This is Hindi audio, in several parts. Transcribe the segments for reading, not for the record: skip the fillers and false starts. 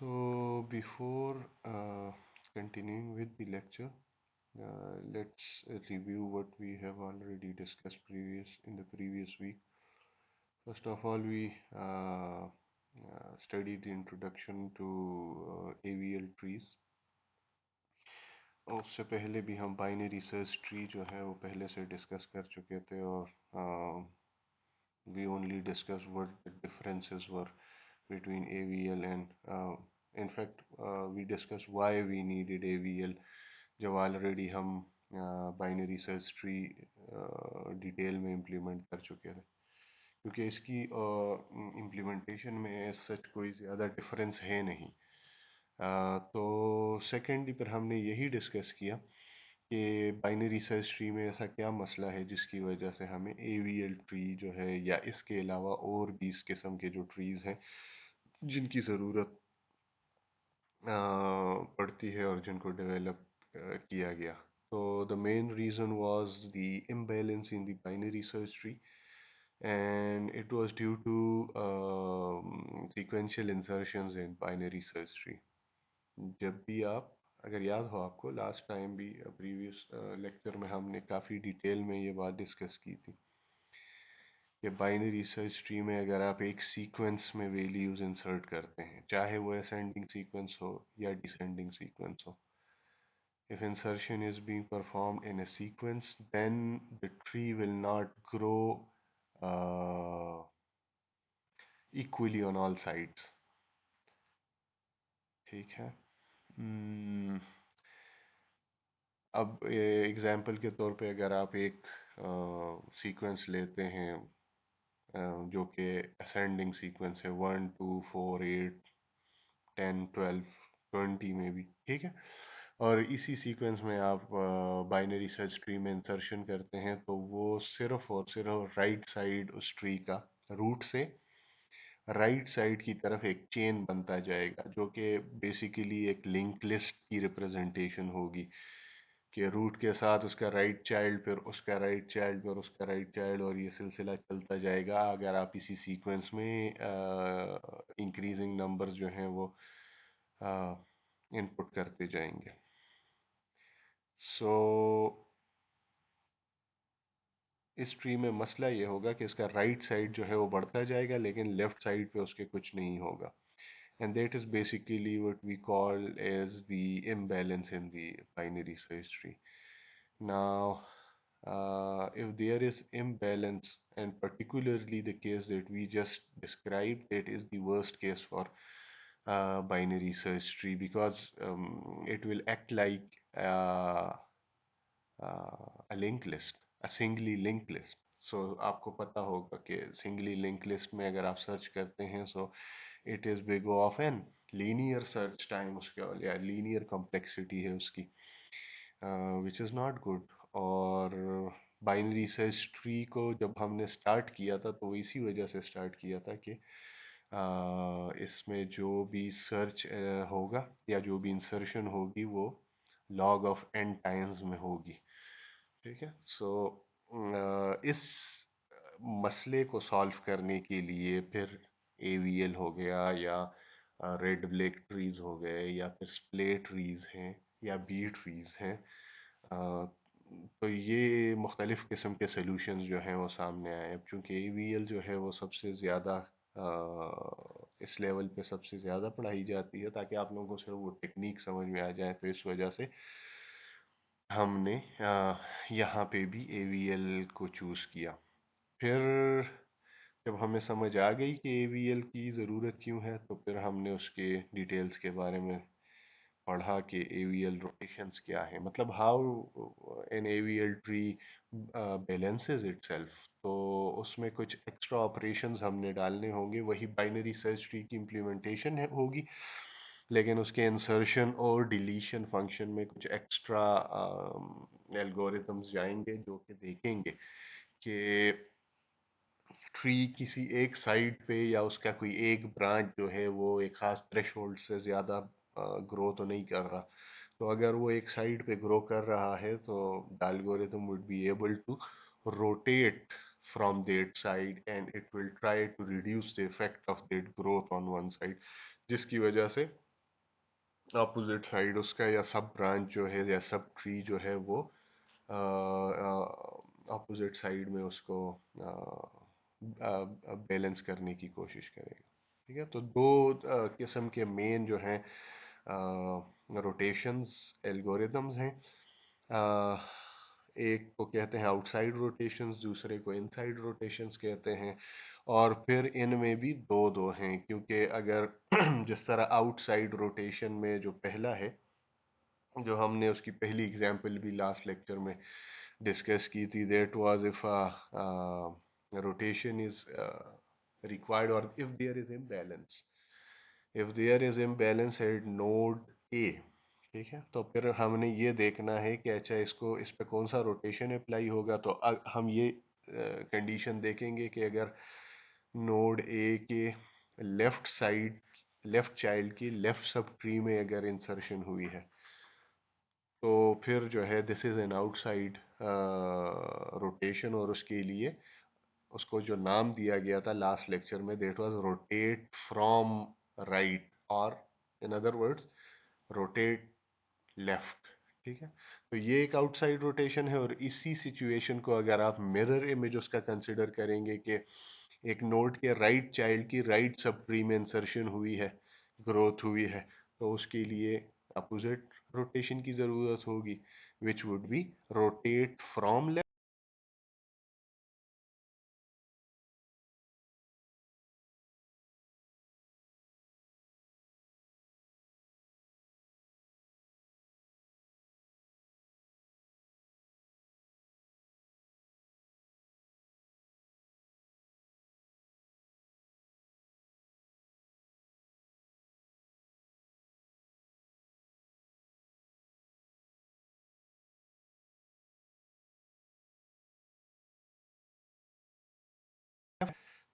So before continuing with the lecture, let's review what we have already discussed in the previous week. First of all, we studied the introduction to AVL trees. और उससे पहले भी हम बाइनरी सर्च ट्री जो है वो पहले से डिस्कस कर चुके थे और we only discussed what the differences were between AVL and in fact we discussed why we needed AVL जब ऑलरेडी हम बाइनरी सर्च ट्री डिटेल में इम्प्लीमेंट कर चुके थे क्योंकि इसकी इम्प्लीमेंटेशन में सच कोई ज़्यादा डिफरेंस है नहीं। तो सेकेंडली पर हमने यही डिस्कस किया कि बाइनरी सर्च ट्री में ऐसा क्या मसला है जिसकी वजह से हमें एवीएल ट्री जो है या इसके अलावा और भी इस किस्म के जो ट्रीज़ हैं जिनकी ज़रूरत पड़ती है और जिनको डेवलप किया गया। तो the main reason was the imbalance in the binary search tree and it was due to sequential insertions in binary search tree. जब भी आप अगर याद हो आपको लास्ट टाइम भी प्रीवियस लेक्चर में हमने काफ़ी डिटेल में ये बात डिस्कस की थी कि बाइनरी सर्च ट्री में अगर आप एक सीक्वेंस में वैल्यूज इंसर्ट करते हैं चाहे वो असेंडिंग सीक्वेंस हो या डिसेंडिंग सीक्वेंस हो, if insertion is being performed in a sequence then the tree will not grow equally on all sides। ठीक है। अब एग्जाम्पल के तौर पे अगर आप एक सीक्वेंस लेते हैं जो कि असेंडिंग सीक्वेंस है 1 2 4 8 10 12 20 में भी ठीक है, और इसी सीक्वेंस में आप बाइनरी सर्च ट्री में इंसर्शन करते हैं तो वो सिर्फ और सिर्फ राइट साइड उस ट्री का रूट से राइट साइड की तरफ एक चेन बनता जाएगा जो कि बेसिकली एक लिंक लिस्ट की रिप्रेजेंटेशन होगी कि रूट के साथ उसका राइट चाइल्ड फिर उसका राइट चाइल्ड फिर उसका राइट चाइल्ड और ये सिलसिला चलता जाएगा अगर आप इसी सीक्वेंस में इंक्रीजिंग नंबर्स जो हैं वो इनपुट करते जाएंगे। सो इस ट्री में मसला ये होगा कि इसका राइट साइड जो है वो बढ़ता जाएगा लेकिन लेफ्ट साइड पे उसके कुछ नहीं होगा, and that is basically what we call as the imbalance in the binary search tree. Now if there is imbalance, and particularly the case that we just described, that is the worst case for binary search tree because it will act like a linked list, a singly linked list। सो आपको पता होगा कि सिंगली लिंक लिस्ट में अगर आप सर्च करते हैं so it is big of n linear search time उसका या लीनियर कॉम्प्लेक्सिटी है उसकी विच इज़ नॉट गुड। और बाइनरी सर्च ट्री को जब हमने स्टार्ट किया था तो इसी वजह से स्टार्ट किया था कि इसमें जो भी सर्च होगा या जो भी इंसर्शन होगी वो लॉग ऑफ एन टाइम्स में होगी। ठीक है। सो इस मसले को सॉल्व करने के लिए फिर एवीएल हो गया या रेड ब्लैक ट्रीज हो गए या फिर स्प्ले ट्रीज हैं या बी ट्रीज हैं, तो ये मुख्तलिफ़ किस्म के सॉल्यूशंस जो हैं वो सामने आए। अब चूँकि एवीएल जो है वो सबसे ज़्यादा इस लेवल पे सबसे ज़्यादा पढ़ाई जाती है ताकि आप लोगों को सिर्फ वो टेक्निक समझ में आ जाए, तो इस वजह से हमने यहाँ पे भी एवीएल को चूज़ किया। फिर जब हमें समझ आ गई कि एवीएल की ज़रूरत क्यों है तो फिर हमने उसके डिटेल्स के बारे में पढ़ा कि एवीएल रोटेशंस क्या है, मतलब how an AVL tree balances itself. तो उसमें कुछ एक्स्ट्रा ऑपरेशंस हमने डालने होंगे, वही बाइनरी सर्च ट्री की इम्प्लीमेंटेशन है होगी लेकिन उसके इंसर्शन और डिलीशन फंक्शन में कुछ एक्स्ट्रा एल्गोरिथम्स जाएंगे जो कि देखेंगे कि ट्री किसी एक साइड पे या उसका कोई एक ब्रांच जो है वो एक खास थ्रेशोल्ड से ज़्यादा ग्रो तो नहीं कर रहा। तो अगर वो एक साइड पे ग्रो कर रहा है तो the algorithm would be able to rotate from that side and it will try to reduce the effect of that growth on one side, जिसकी वजह से अपोजिट साइड उसका या सब ब्रांच जो है या सब ट्री जो है वो अपोजिट साइड में उसको बैलेंस करने की कोशिश करेगा। ठीक है, तो दो किस्म के मेन जो हैं रोटेशंस एल्गोरिदम्स हैं। अ, एक को कहते हैं आउटसाइड रोटेशंस, दूसरे को इनसाइड रोटेशंस कहते हैं। और फिर इनमें भी दो दो हैं, क्योंकि अगर जिस तरह आउटसाइड रोटेशन में जो पहला है, जो हमने उसकी पहली एग्जांपल भी लास्ट लेक्चर में डिस्कस की थी, that was if rotation is required or if there is imbalance, if there is imbalance at node A। ठीक है, तो फिर हमने ये देखना है कि अच्छा इसको इस पे कौन सा रोटेशन अप्लाई होगा। तो हम ये कंडीशन देखेंगे कि अगर नोड ए के लेफ्ट साइड, लेफ्ट चाइल्ड की लेफ्ट सब ट्री में अगर इंसर्शन हुई है, तो फिर जो है this is an outside rotation. और उसके लिए उसको जो नाम दिया गया था लास्ट लेक्चर में, that was rotate from right, और in other words rotate left. ठीक है, तो ये एक आउटसाइड रोटेशन है। और इसी सिचुएशन को अगर आप मिरर इमेज उसका कंसिडर करेंगे कि एक नोड के राइट चाइल्ड की राइट सब ट्री में इंसर्शन हुई है, ग्रोथ हुई है, तो उसके लिए अपोजिट रोटेशन की जरूरत होगी, which would be rotate from left.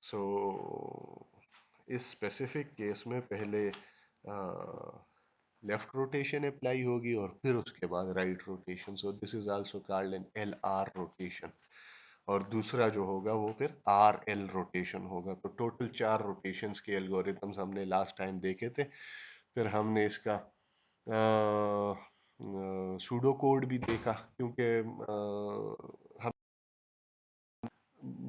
So इस स्पेसिफिक केस में पहले लेफ्ट रोटेशन अप्लाई होगी और फिर उसके बाद right rotation. So this is also called an L R rotation. और दूसरा जो होगा वो फिर आर एल रोटेशन होगा। तो टोटल 4 रोटेशंस के एल्गोरिथम्स हमने लास्ट टाइम देखे थे। फिर हमने इसका सूडो कोड भी देखा, क्योंकि हम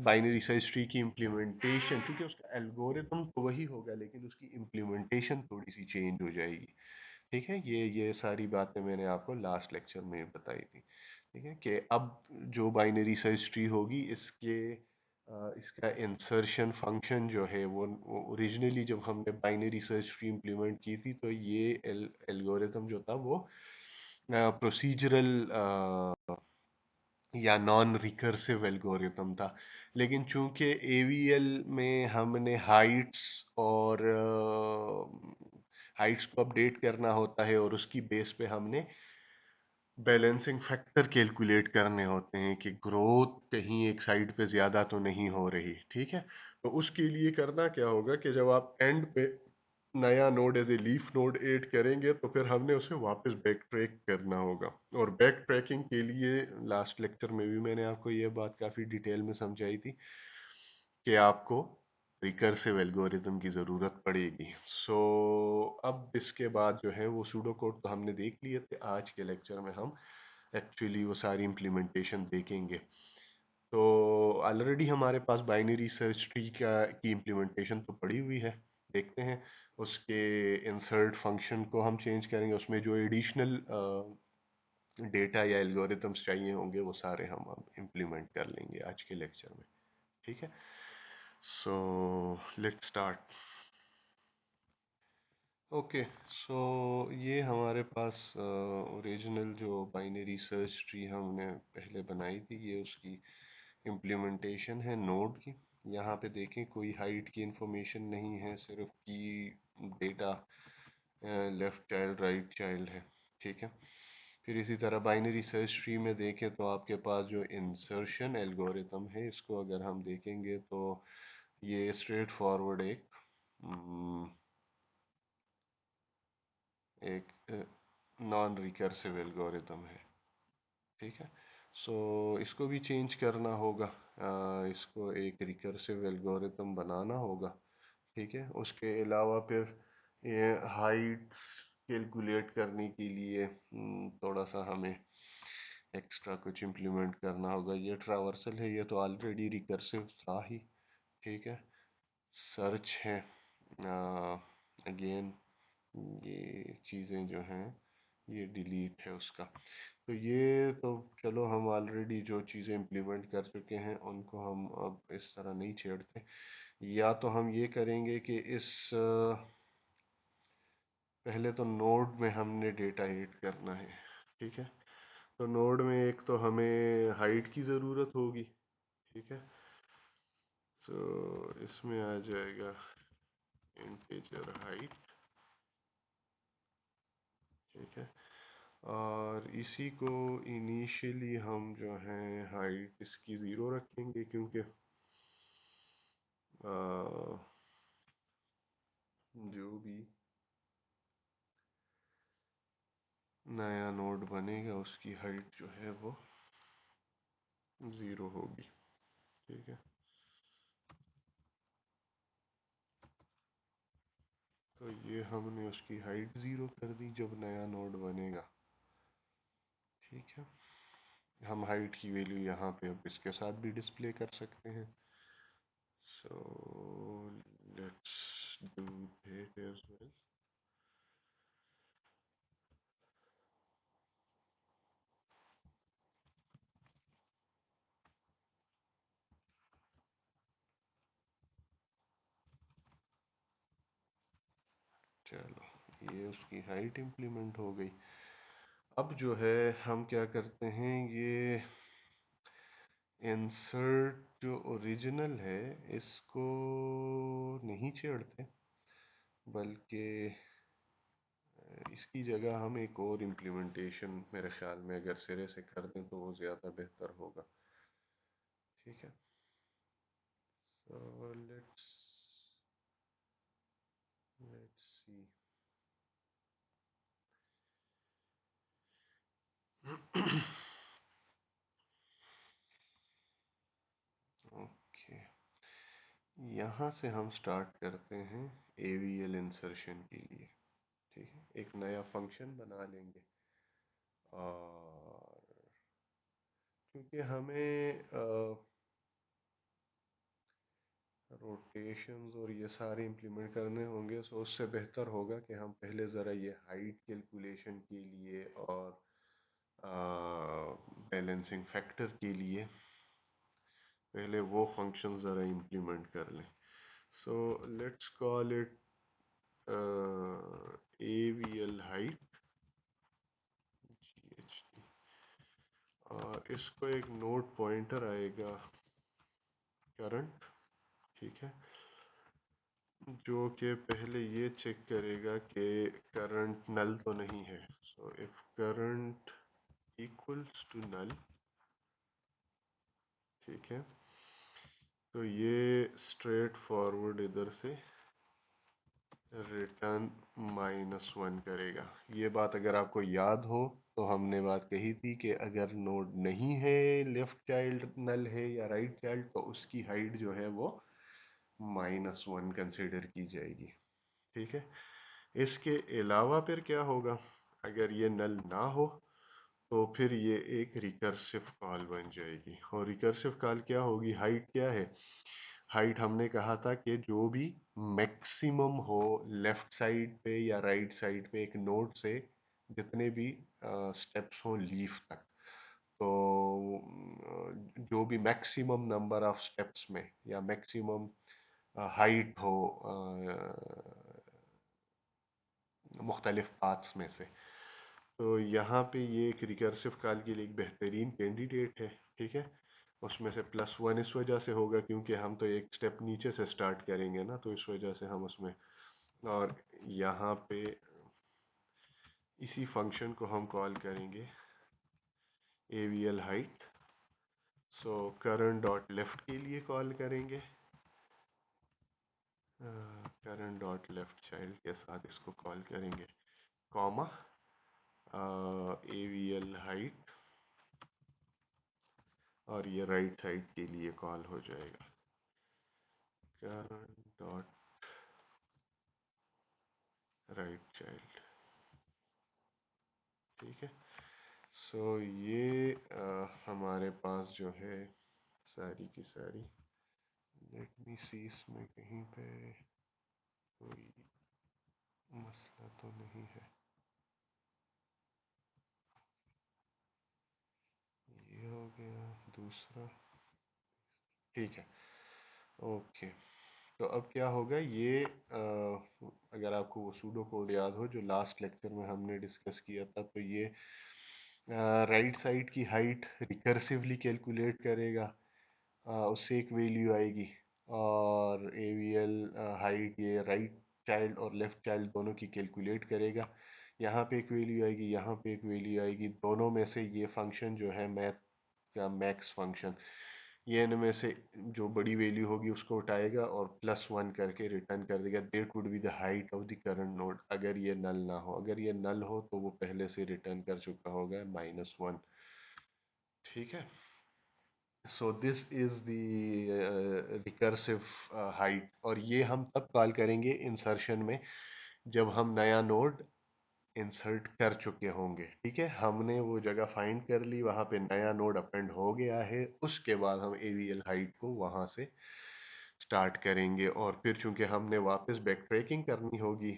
बाइनरी सर्च ट्री की इम्प्लीमेंटेशन, क्योंकि उसका एल्गोरिथम तो वही होगा लेकिन उसकी इम्प्लीमेंटेशन थोड़ी सी चेंज हो जाएगी। ठीक है, ये सारी बातें मैंने आपको लास्ट लेक्चर में बताई थी। ठीक है, कि अब जो बाइनरी सर्च ट्री होगी इसका इंसर्शन फंक्शन जो है वो ओरिजिनली जब हमने बाइनरी सर्च ट्री इम्प्लीमेंट की थी, तो ये एल्गोरिथम जो था वो प्रोसीजरल या नॉन रिकर्सिव एल्गोरिथम था। लेकिन चूंकि एवीएल में हमने हाइट्स और हाइट्स को अपडेट करना होता है और उसकी बेस पे हमने बैलेंसिंग फैक्टर कैलकुलेट करने होते हैं कि ग्रोथ कहीं एक साइड पे ज़्यादा तो नहीं हो रही। ठीक है, तो उसके लिए करना क्या होगा कि जब आप एंड पे नया node as a leaf node add करेंगे, तो फिर हमने उसे वापस बैक ट्रैक करना होगा। और बैक ट्रैकिंग के लिए लास्ट लेक्चर में भी मैंने आपको ये बात काफ़ी डिटेल में समझाई थी कि आपको रिकर्सिव एल्गोरिथम की ज़रूरत पड़ेगी। सो अब इसके बाद जो है वो सूडो कोड तो हमने देख लिए थे। आज के लेक्चर में हम एक्चुअली वो सारी इम्प्लीमेंटेशन देखेंगे। तो ऑलरेडी हमारे पास बाइनरी सर्च ट्री की इम्प्लीमेंटेशन तो पड़ी हुई है। देखते हैं उसके इंसर्ट फंक्शन को हम चेंज करेंगे, उसमें जो एडिशनल डेटा या एल्गोरिथम्स चाहिए होंगे वो सारे हम अब इम्प्लीमेंट कर लेंगे आज के लेक्चर में। ठीक है, सो लेट्स स्टार्ट। ओके, सो ये हमारे पास ओरिजिनल जो बाइनरी सर्च ट्री हमने पहले बनाई थी, ये उसकी इम्प्लीमेंटेशन है नोड की। यहाँ पे देखें कोई हाइट की इंफॉर्मेशन नहीं है, सिर्फ की data left child right child है। ठीक है, फिर इसी तरह बाइनरी सर्च ट्री में देखें तो आपके पास जो इंसर्शन एल्गोरिथम है, इसको अगर हम देखेंगे तो ये स्ट्रेट फॉरवर्ड एक नॉन रिकर्सिव एल्गोरिथम है। ठीक है, सो इसको भी चेंज करना होगा। इसको एक रिकर्सिव एल्गोरिथम बनाना होगा। ठीक है, उसके अलावा फिर ये हाइट्स कैलकुलेट करने के लिए थोड़ा सा हमें एक्स्ट्रा कुछ इम्प्लीमेंट करना होगा। ये ट्रावर्सल है, ये तो ऑलरेडी रिकर्सिव था ही, ठीक है। सर्च है, अगेन ये चीज़ें जो हैं ये डिलीट है उसका। तो ये तो चलो हम ऑलरेडी जो चीज़ें इम्प्लीमेंट कर चुके हैं उनको हम अब इस तरह नहीं छेड़ते। या तो हम ये करेंगे कि इस पहले तो नोड में हमने डेटा ऐड करना है, ठीक है। तो नोड में एक तो हमें हाइट की ज़रूरत होगी, ठीक है। तो इसमें आ जाएगा इंटीजर हाइट, ठीक है। और इसी को इनिशियली हम जो है हाइट इसकी ज़ीरो रखेंगे, क्योंकि जो भी नया नोड बनेगा उसकी हाइट जो है वो ज़ीरो होगी, ठीक है। तो ये हमने उसकी हाइट ज़ीरो कर दी जब नया नोड बनेगा, ठीक है। हम हाइट की वैल्यू यहाँ पे अब इसके साथ भी डिस्प्ले कर सकते हैं। So let's do that as well. चलो ये उसकी हाइट इम्प्लीमेंट हो गई। अब जो है हम क्या करते हैं, ये इंसर्ट जो ओरिजिनल है इसको नहीं छेड़ते, बल्कि इसकी जगह हम एक और इम्प्लीमेंटेशन मेरे ख्याल में अगर सिरे से कर दें तो वो ज़्यादा बेहतर होगा, ठीक है। So let's see. ओके, यहाँ से हम स्टार्ट करते हैं AVL इंसर्शन के लिए, ठीक है। एक नया फंक्शन बना लेंगे, और क्योंकि हमें रोटेशंस और ये सारे इम्प्लीमेंट करने होंगे, सो उससे बेहतर होगा कि हम पहले ज़रा ये हाइट कैलकुलेशन के लिए और बैलेंसिंग फैक्टर के लिए पहले वो फंक्शन ज़रा इम्प्लीमेंट कर लें। So let's call it AVL height GHD, और इसको एक नोड पॉइंटर आएगा करंट, ठीक है, जो कि पहले ये चेक करेगा कि करंट नल तो नहीं है। So if current equals to null, ठीक है, तो ये स्ट्रेट फॉरवर्ड इधर से रिटर्न -1 करेगा। ये बात अगर आपको याद हो तो हमने बात कही थी कि अगर नोड नहीं है, लेफ्ट चाइल्ड नल है या राइट चाइल्ड, तो उसकी हाइट जो है वो -1 कंसिडर की जाएगी, ठीक है। इसके अलावा फिर क्या होगा, अगर ये नल ना हो तो फिर ये एक रिकर्सिव कॉल बन जाएगी। और रिकर्सिव कॉल क्या होगी, हाइट क्या है, हाइट हमने कहा था कि जो भी मैक्सिमम हो लेफ्ट साइड पे या राइट साइड पे एक नोड से जितने भी स्टेप्स हो लीफ तक, तो जो भी मैक्सिमम नंबर ऑफ स्टेप्स में या मैक्सिमम हाइट हो मुख्तलिफ पाथ्स में से, तो यहाँ पे ये एक रिकर्सिव कॉल के लिए एक बेहतरीन कैंडिडेट है, ठीक है। उसमें से +1 इस वजह से होगा क्योंकि हम तो एक स्टेप नीचे से स्टार्ट करेंगे ना, तो इस वजह से हम उसमें, और यहाँ पे इसी फंक्शन को हम कॉल करेंगे AVL height. So current dot left के लिए कॉल करेंगे, करंट डॉट लेफ्ट चाइल्ड के साथ इसको कॉल करेंगे, कॉमा AVL हाइट, और ये राइट साइड के लिए कॉल हो जाएगा करंट डॉट राइट चाइल्ड। ठीक है। सो ये हमारे पास जो है सारी की सारी, लेट मी सी इसमें कहीं पे कोई मसला तो नहीं है। ये हो गया दूसरा, ठीक है। ओके, तो अब क्या होगा ये अगर आपको वो सूडो कोड याद हो जो लास्ट लेक्चर में हमने डिस्कस किया था, तो ये राइट साइड की हाइट रिकर्सिवली कैलकुलेट करेगा, उससे एक वैल्यू आएगी, और एवीएल हाइट ये राइट चाइल्ड और लेफ्ट चाइल्ड दोनों की कैलकुलेट करेगा। यहाँ पे एक वैल्यू आएगी, यहाँ पे एक वैल्यू आएगी, दोनों में से ये फंक्शन जो है मैथ का मैक्स फंक्शन, ये इनमें से जो बड़ी वैल्यू होगी उसको उठाएगा और +1 करके रिटर्न कर देगा। That would be the height of the current node. अगर ये नल ना हो, अगर ये नल हो तो वो पहले से रिटर्न कर चुका होगा -1। ठीक है। So this is the recursive height, और ये हम तब कॉल करेंगे इंसर्शन में जब हम नया नोड इंसर्ट कर चुके होंगे। ठीक है, हमने वो जगह फाइंड कर ली, वहां पे नया नोड अपेंड हो गया है, उसके बाद हम एवीएल हाइट को वहां से स्टार्ट करेंगे। और फिर चूंकि हमने वापस बैक ट्रैकिंग करनी होगी,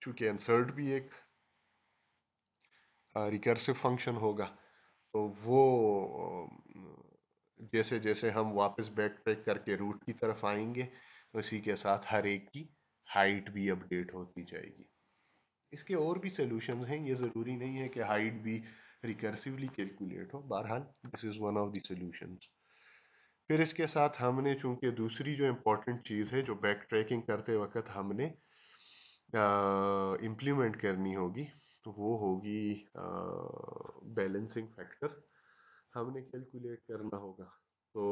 चूंकि इंसर्ट भी एक रिकर्सिव फंक्शन होगा, तो वो जैसे जैसे हम वापस बैक ट्रैक करके रूट की तरफ आएंगे, उसी के साथ हर एक की हाइट भी अपडेट होती जाएगी। इसके और भी सॉल्यूशंस हैं, ये ज़रूरी नहीं है कि हाइट भी रिकर्सिवली कैलकुलेट हो, बहरहाल this is one of the solutions. फिर इसके साथ हमने चूंकि दूसरी जो इम्पोर्टेंट चीज़ है जो बैक ट्रैकिंग करते वक्त हमने इम्प्लीमेंट करनी होगी, तो वो होगी बैलेंसिंग फैक्टर, हमने कैलकुलेट करना होगा। तो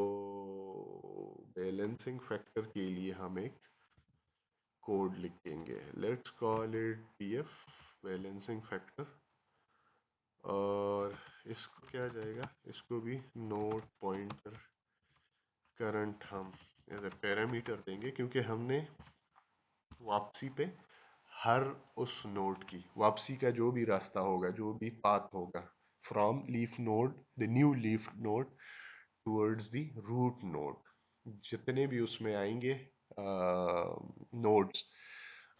बैलेंसिंग फैक्टर के लिए हम एक कोड लिखेंगे, let's call it PF balancing factor, और इसको क्या जाएगा, इसको भी नोड पॉइंटर करंट हम एज ए पैरामीटर देंगे, क्योंकि हमने वापसी पे हर उस नोड की वापसी का जो भी रास्ता होगा, जो भी पाथ होगा from leaf node, the new leaf node towards the root node, जितने भी उसमें आएंगे नोड्स,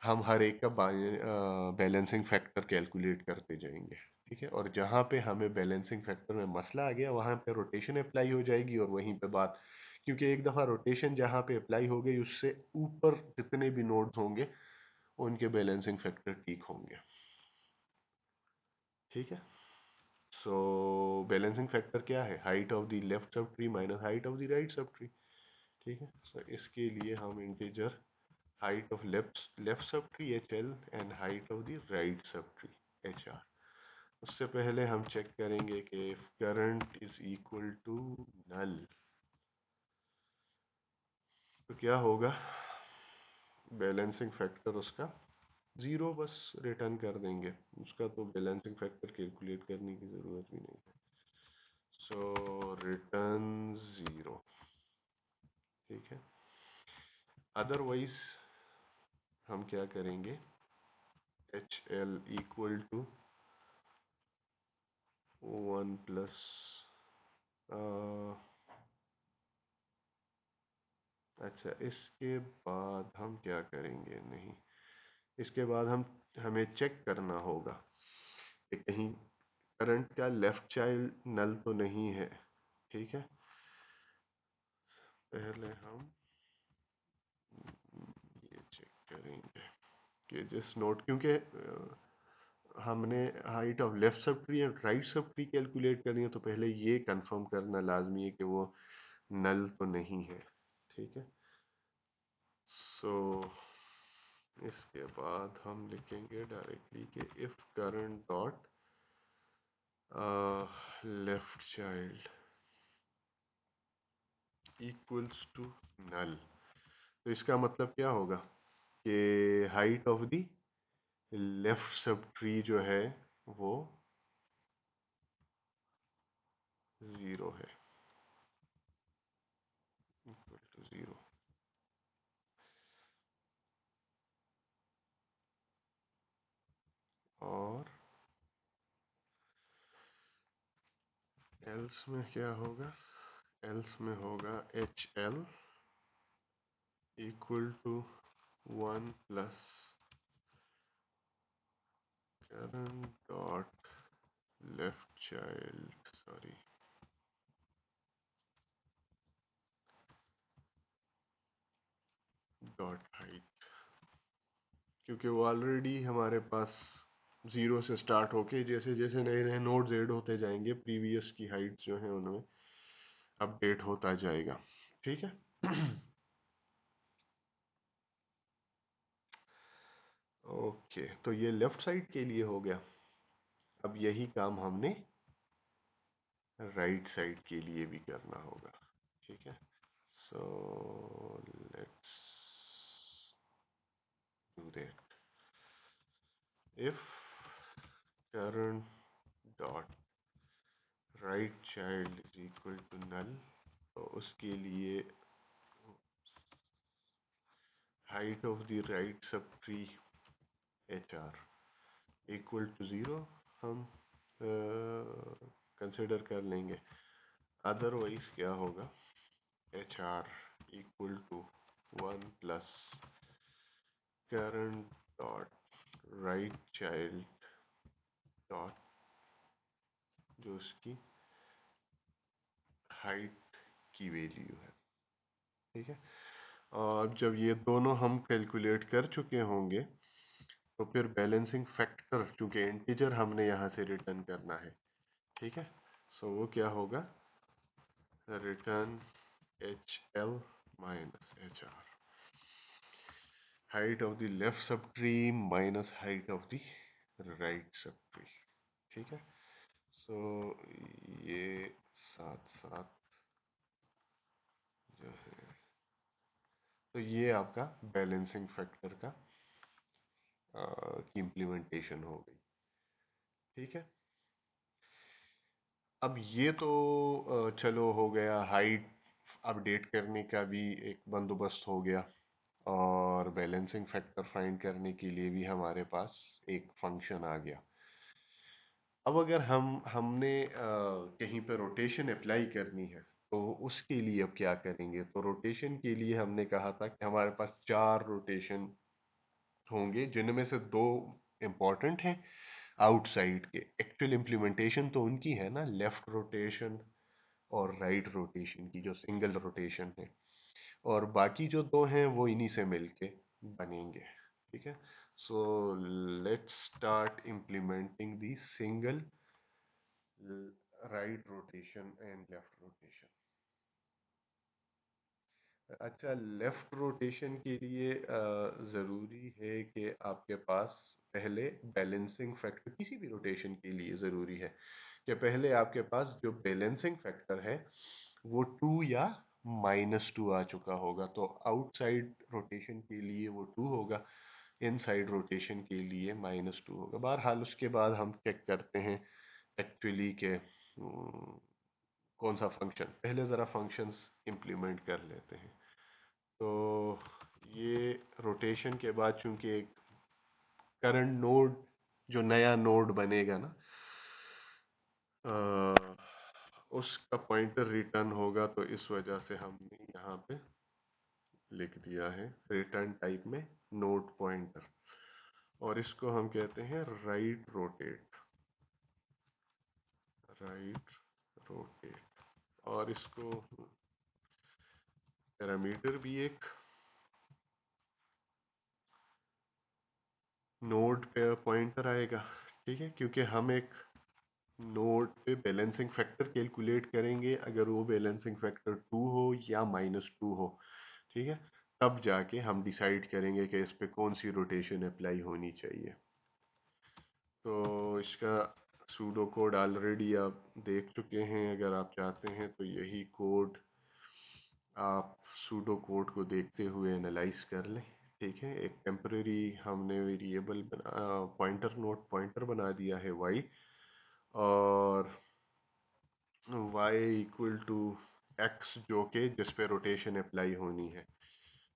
हम हर एक का बैलेंसिंग फैक्टर कैलकुलेट करते जाएंगे। ठीक है, और जहाँ पे हमें बैलेंसिंग फैक्टर में मसला आ गया वहाँ पे रोटेशन अप्लाई हो जाएगी, और वहीं पे बात, क्योंकि एक दफ़ा रोटेशन जहाँ पे अप्लाई हो गई उससे ऊपर जितने भी नोड्स होंगे उनके बैलेंसिंग फैक्टर ठीक होंगे। ठीक है। सो बैलेंसिंग फैक्टर क्या है, height of the left sub tree minus height of the right subtree. ठीक है, सो इसके लिए हम integer height of left sub tree HL and height of the right subtree HR। उससे पहले हम चेक करेंगे कि if current is equal to null तो क्या होगा, बैलेंसिंग फैक्टर उसका 0 बस रिटर्न कर देंगे, उसका तो बैलेंसिंग फैक्टर कैलकुलेट करने की ज़रूरत भी नहीं है। सो रिटर्न 0। ठीक है, अदरवाइज हम क्या करेंगे, HL इक्वल टू 1 प्लस, अच्छा इसके बाद हम क्या करेंगे, नहीं इसके बाद हमें चेक करना होगा कि कहीं करंट का लेफ्ट चाइल्ड नल तो नहीं है। ठीक है, पहले हम ये चेक करेंगे कि जिस नोट, क्योंकि हमने height of left sub tree और राइट सब ट्री कैलकुलेट करनी है, तो पहले ये कंफर्म करना लाजमी है कि वो नल तो नहीं है। ठीक है, सो इसके बाद हम लिखेंगे डायरेक्टली कि if current dot left child equals to null, तो इसका मतलब क्या होगा कि height of the left sub tree जो है वो 0 है, इक्वल टू 0। और एल्स में क्या होगा, एल्स में होगा H L equal to 1 plus current dot left child, sorry, dot height, क्योंकि वो ऑलरेडी हमारे पास ज़ीरो से स्टार्ट होके जैसे जैसे नए नए नोड्स ऐड होते जाएंगे प्रीवियस की हाइट जो है उनमें अपडेट होता जाएगा। ठीक है। ओके, तो ये लेफ्ट साइड के लिए हो गया। अब यही काम हमने राइट साइड के लिए भी करना होगा। ठीक है, सो let's do that. If current dot right child is equal to null, तो उसके लिए height of the right subtree H R equal to zero हम कंसिडर कर लेंगे। अदरवाइज क्या होगा, H R equal to 1 plus current dot right child dot जो उसकी हाइट की वैल्यू है। ठीक है, और जब ये दोनों हम कैलकुलेट कर चुके होंगे तो फिर बैलेंसिंग फैक्टर, चूंकि इंटीजर हमने यहाँ से रिटर्न करना है, ठीक है, सो वो क्या होगा, return H L minus H R, height of the left sub tree minus height of the right subtree. ठीक है, सो ये साथ साथ जो है, तो ये आपका बैलेंसिंग फैक्टर का की इम्प्लीमेंटेशन हो गई। ठीक है, अब ये तो चलो हो गया, हाइट अपडेट करने का भी एक बंदोबस्त हो गया, और बैलेंसिंग फैक्टर फाइंड करने के लिए भी हमारे पास एक फंक्शन आ गया। अब अगर हमने कहीं पर रोटेशन अप्लाई करनी है तो उसके लिए अब क्या करेंगे, तो रोटेशन के लिए हमने कहा था कि हमारे पास 4 रोटेशन होंगे, जिनमें से 2 इम्पॉर्टेंट हैं आउटसाइड के। एक्चुअल इम्प्लीमेंटेशन तो उनकी है ना, लेफ्ट रोटेशन और राइट रोटेशन की, जो सिंगल रोटेशन है, और बाकी जो 2 हैं वो इन्हीं से मिलके बनेंगे। ठीक है, so let's start implementing the single right rotation and left rotation. अच्छा, लेफ्ट रोटेशन के लिए ज़रूरी है कि आपके पास पहले बैलेंसिंग फैक्टर, किसी भी रोटेशन के लिए ज़रूरी है कि पहले आपके पास जो बैलेंसिंग फैक्टर है वो 2 या -2 आ चुका होगा। तो आउटसाइड रोटेशन के लिए वो 2 होगा, इनसाइड रोटेशन के लिए -2 होगा। बहरहाल उसके बाद हम चेक करते हैं एक्चुअली के कौन सा फंक्शन, पहले ज़रा फंक्शंस इम्प्लीमेंट कर लेते हैं। तो ये रोटेशन के बाद चूंकि एक करंट नोड, जो नया नोड बनेगा ना, अ, उसका पॉइंटर रिटर्न होगा, तो इस वजह से हमने यहाँ पे लिख दिया है रिटर्न टाइप में नोड पॉइंटर, और इसको हम कहते हैं राइट रोटेट, राइट रोटेट। और इसको पैरामीटर भी एक नोड पे पॉइंटर आएगा। ठीक है, क्योंकि हम एक नोड पे बैलेंसिंग फैक्टर कैलकुलेट करेंगे, अगर वो बैलेंसिंग फैक्टर 2 हो या -2 हो, ठीक है, तब जाके हम डिसाइड करेंगे कि इस पे कौन सी रोटेशन अप्लाई होनी चाहिए। तो इसका सूडो कोड ऑलरेडी आप देख चुके हैं, अगर आप चाहते हैं तो यही कोड आप सूडो कोड को देखते हुए एनालाइज कर लें। ठीक है, एक टेम्परेरी हमने वेरिएबल पॉइंटर, नोट पॉइंटर बना दिया है y, और y इक्वल टू x, जो कि जिस पे रोटेशन अप्लाई होनी है,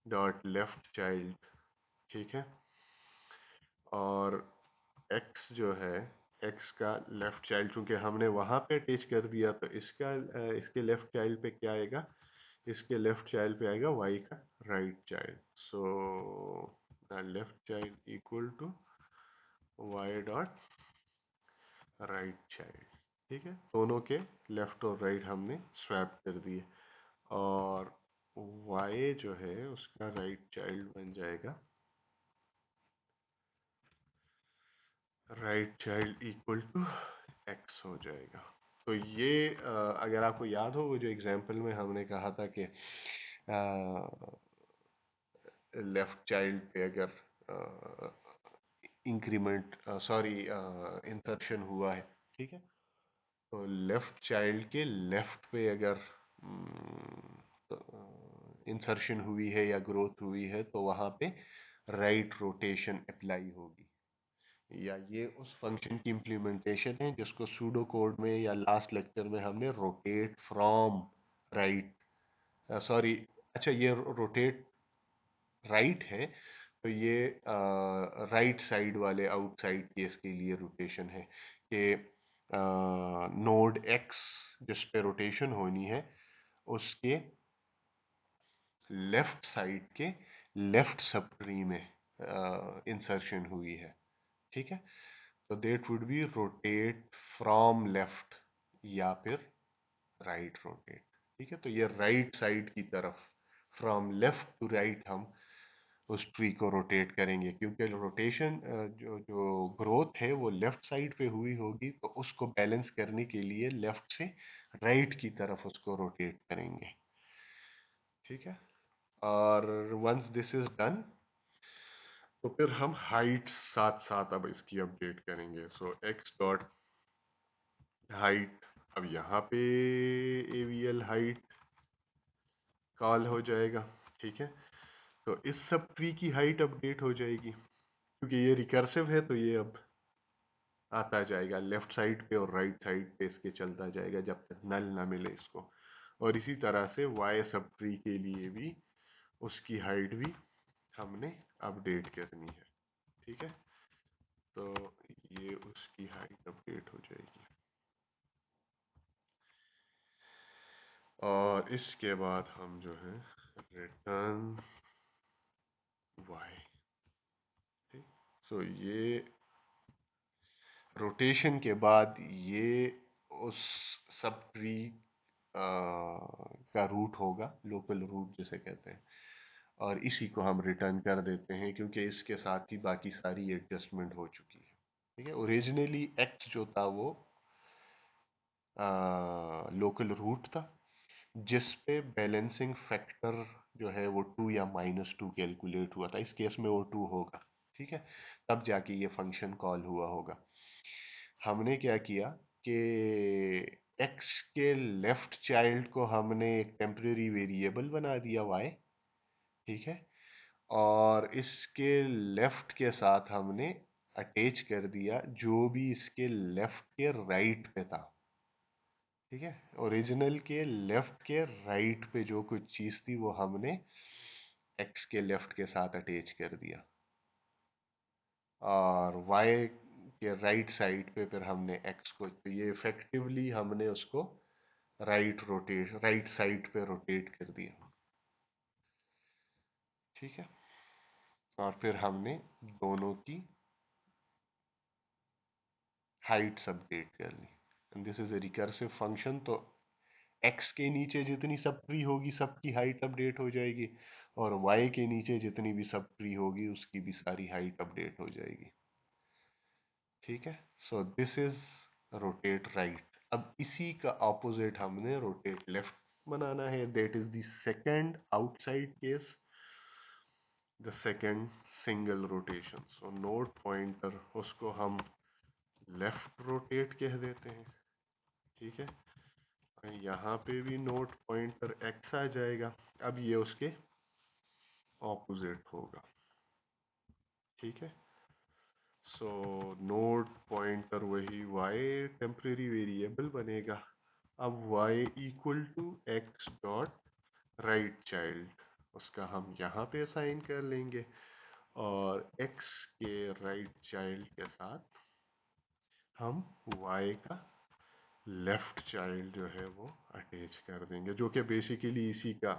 डॉट लेफ्ट चाइल्ड। ठीक है, और x जो है एक्स का लेफ्ट चाइल्ड, चूंकि हमने वहां पे अटैच कर दिया तो इसका इसके लेफ्ट चाइल्ड पे क्या आएगा, इसके लेफ्ट चाइल्ड पे आएगा वाई का right child. So the left child equal to Y dot right child. ठीक है, दोनों के लेफ्ट और राइट हमने स्वैप कर दिए, और y जो है उसका राइट चाइल्ड बन जाएगा right child equal to x हो जाएगा। तो ये अगर आपको याद हो, वो जो एग्जांपल में हमने कहा था कि लेफ्ट चाइल्ड पे अगर इंक्रीमेंट सॉरी इंसर्शन हुआ है, ठीक है, तो लेफ्ट चाइल्ड के लेफ्ट पे अगर इंसर्शन हुई है या ग्रोथ हुई है तो वहां पे राइट रोटेशन अप्लाई होगी, या ये उस फंक्शन की इम्प्लीमेंटेशन है जिसको सूडो कोड में या लास्ट लेक्चर में हमने रोटेट फ्रॉम राइट, सॉरी, अच्छा ये रोटेट राइट है, तो ये राइट साइड वाले आउटसाइड केस के लिए रोटेशन है कि नोड एक्स जिस पे रोटेशन होनी है उसके लेफ्ट साइड के लेफ्ट सब ट्री में इंसर्शन हुई है। ठीक है, तो that would be rotate from left या फिर राइट रोटेट। ठीक है, तो ये राइट साइड की तरफ, फ्रॉम लेफ्ट टू राइट हम उस ट्री को रोटेट करेंगे, क्योंकि रोटेशन जो जो ग्रोथ है वो लेफ्ट साइड पे हुई होगी, तो उसको बैलेंस करने के लिए लेफ्ट से राइट की तरफ उसको रोटेट करेंगे। ठीक है, और वंस दिस इज डन तो फिर हम हाइट साथ साथ अब इसकी अपडेट करेंगे। सो एक्स डॉट हाइट, अब यहाँ पे एवीएल हाइट कॉल हो जाएगा। ठीक है, तो इस सब ट्री की हाइट अपडेट हो जाएगी, क्योंकि ये रिकर्सिव है तो ये अब आता जाएगा लेफ्ट साइड पे और राइट साइड पे इसके चलता जाएगा जब तक नल ना मिले इसको। और इसी तरह से वाई सब ट्री के लिए भी उसकी हाइट भी हमने अपडेट करनी है। ठीक है, तो ये उसकी हाइट अपडेट हो जाएगी, और इसके बाद हम जो है रिटर्न वाई। ठीक, सो ये रोटेशन के बाद ये उस सब ट्री का रूट होगा, लोकल रूट जिसे कहते हैं, और इसी को हम रिटर्न कर देते हैं क्योंकि इसके साथ ही बाकी सारी एडजस्टमेंट हो चुकी है। ठीक है, ओरिजिनली एक्स जो था वो लोकल रूट था जिस पे बैलेंसिंग फैक्टर जो है वो 2 या -2 कैलकुलेट हुआ था, इस केस में वो 2 होगा। ठीक है, तब जाके ये फंक्शन कॉल हुआ होगा। हमने क्या किया कि x के लेफ्ट चाइल्ड को हमने एक टेम्परेरी वेरिएबल बना दिया y। ठीक है, और इसके लेफ्ट के साथ हमने अटैच कर दिया जो भी इसके लेफ्ट के राइट पे था। ठीक है, ओरिजिनल के लेफ्ट के राइट पे जो कुछ चीज थी वो हमने x के लेफ्ट के साथ अटैच कर दिया, और y के राइट साइड पे फिर हमने x को, तो ये इफेक्टिवली हमने उसको राइट साइड पे रोटेट कर दिया। ठीक है, और फिर हमने दोनों की हाइट अपडेट कर ली। This is a recursive function, तो x के नीचे जितनी सब ट्री होगी सबकी हाइट अपडेट हो जाएगी, और y के नीचे जितनी भी सब ट्री होगी उसकी भी सारी हाइट अपडेट हो जाएगी। ठीक है, so this is rotate right. अब इसी का ऑपोजिट हमने रोटेट लेफ्ट बनाना है, that is the second outside case, the second single rotation. So node pointer उसको हम लेफ्ट रोटेट कह देते हैं। ठीक है, यहाँ पे भी नोड पॉइंटर एक्स आ जाएगा, अब ये उसके ऑपोजिट होगा। ठीक है, सो नोड पॉइंटर वही y टेम्परेरी वेरिएबल बनेगा। अब y equal to X dot right child उसका हम यहाँ पे असाइन कर लेंगे, और x के राइट चाइल्ड के साथ हम y का लेफ्ट चाइल्ड जो है वो अटैच कर देंगे, जो कि बेसिकली इसी का,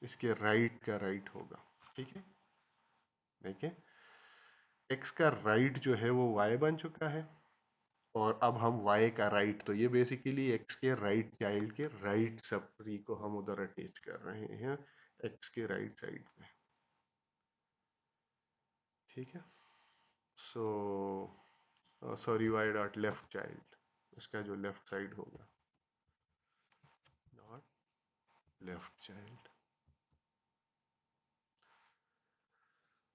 इसके राइट का राइट होगा। ठीक है, देखिए x का राइट जो है वो y बन चुका है, और अब हम y का राइट, तो ये बेसिकली x के राइट चाइल्ड के राइट सब ट्री को हम उधर अटैच कर रहे हैं x के राइट साइड में। ठीक है, so sorry, y dot left child, इसका जो लेफ्ट साइड होगा, डॉट लेफ्ट चाइल्ड।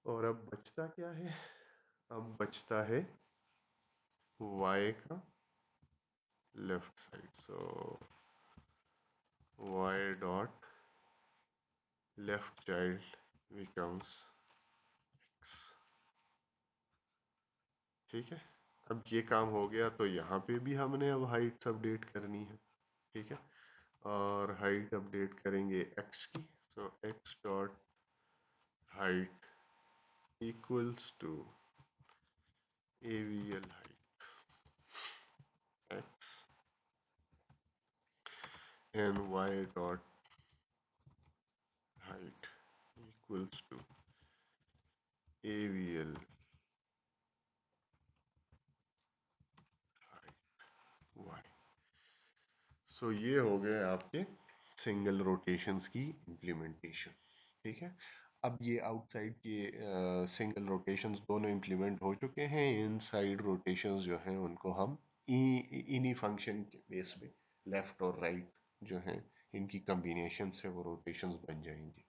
और अब बचता क्या है? अब बचता है y का लेफ्ट साइड, सो y dot left child becomes x। ठीक है, अब ये काम हो गया, तो यहाँ पे भी हमने अब हाइट अपडेट करनी है। ठीक है, और हाइट अपडेट करेंगे x की, so x dot height equals to AVL height x and y dot height equals to AVL height y। सो ये हो गए आपके सिंगल रोटेशंस की इम्प्लीमेंटेशन। ठीक है, अब ये आउटसाइड के सिंगल रोटेशंस दोनों इम्प्लीमेंट हो चुके हैं। इनसाइड रोटेशंस जो हैं उनको हम इन्हीं फंक्शन के बेस पे लेफ्ट और राइट जो हैं इनकी कम्बिनेशन से वो रोटेशंस बन जाएंगे।